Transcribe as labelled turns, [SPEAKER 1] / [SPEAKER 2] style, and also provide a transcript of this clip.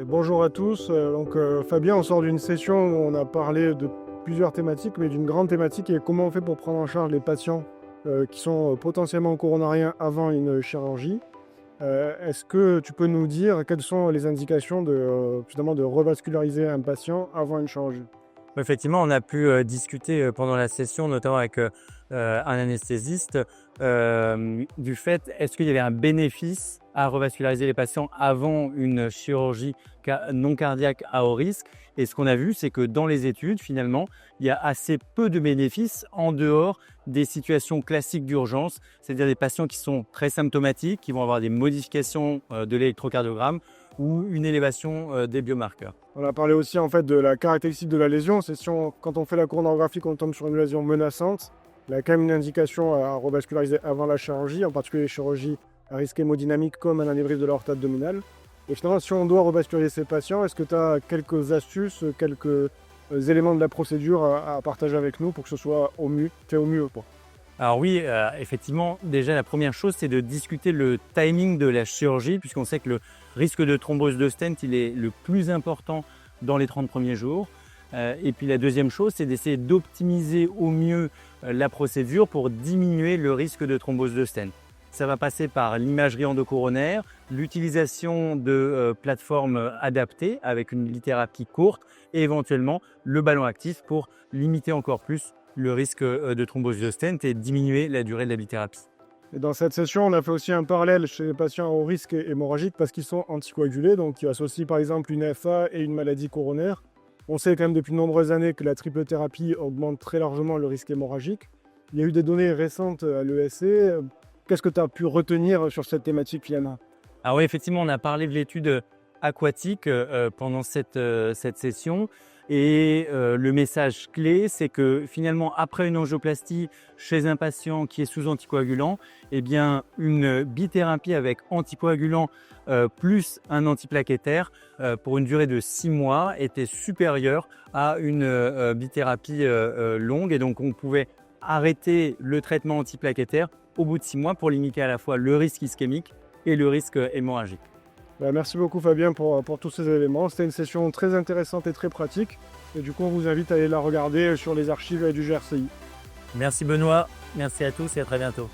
[SPEAKER 1] Bonjour à tous. Fabien, on sort d'une session où on a parlé de plusieurs thématiques, mais d'une grande thématique est comment on fait pour prendre en charge les patients qui sont potentiellement coronariens avant une chirurgie. Est-ce que tu peux nous dire quelles sont les indications finalement de revasculariser un patient avant une chirurgie?
[SPEAKER 2] Effectivement, on a pu discuter pendant la session, notamment avec un anesthésiste, du fait est-ce qu'il y avait un bénéfice à revasculariser les patients avant une chirurgie non cardiaque à haut risque. Et ce qu'on a vu, c'est que dans les études, finalement, il y a assez peu de bénéfices en dehors des situations classiques d'urgence, c'est-à-dire des patients qui sont très symptomatiques, qui vont avoir des modifications de l'électrocardiogramme ou une élévation des biomarqueurs.
[SPEAKER 1] On a parlé aussi en fait de la caractéristique de la lésion. Quand on fait la coronarographie, qu'on tombe sur une lésion menaçante, il y a quand même une indication à revasculariser avant la chirurgie, en particulier les chirurgies à risque hémodynamique comme un anévrisme de l'aorte abdominale. Et finalement, si on doit revasculariser ces patients, est-ce que tu as quelques astuces, quelques éléments de la procédure à partager avec nous pour que ce soit fait au mieux, quoi?
[SPEAKER 2] Alors oui, effectivement, déjà la première chose, c'est de discuter le timing de la chirurgie, puisqu'on sait que le risque de thrombose de stent, il est le plus important dans les 30 premiers jours. Et puis la deuxième chose, c'est d'essayer d'optimiser au mieux la procédure pour diminuer le risque de thrombose de stent. Ça va passer par l'imagerie endocoronaire, l'utilisation de plateformes adaptées avec une lithérapie courte et éventuellement le ballon actif pour limiter encore plus le risque de thrombose de stent et diminuer la durée de la lithérapie.
[SPEAKER 1] Et dans cette session, on a fait aussi un parallèle chez les patients au risque hémorragique parce qu'ils sont anticoagulés, donc qui associent par exemple une FA et une maladie coronaire. On sait quand même depuis de nombreuses années que la triple thérapie augmente très largement le risque hémorragique. Il y a eu des données récentes à l'ESC. Qu'est-ce que tu as pu retenir sur cette thématique, Fiana?
[SPEAKER 2] Alors oui, effectivement, on a parlé de l'étude aquatique pendant cette session. Et le message clé, c'est que finalement, après une angioplastie chez un patient qui est sous anticoagulant, eh bien, une bithérapie avec anticoagulant plus un antiplaquettaire pour une durée de 6 mois était supérieure à une bithérapie longue. Et donc, on pouvait arrêter le traitement antiplaquettaire au bout de 6 mois pour limiter à la fois le risque ischémique et le risque hémorragique.
[SPEAKER 1] Merci beaucoup Fabien pour tous ces éléments. C'était une session très intéressante et très pratique. Et du coup, on vous invite à aller la regarder sur les archives du GRCI.
[SPEAKER 2] Merci Benoît, merci à tous et à très bientôt.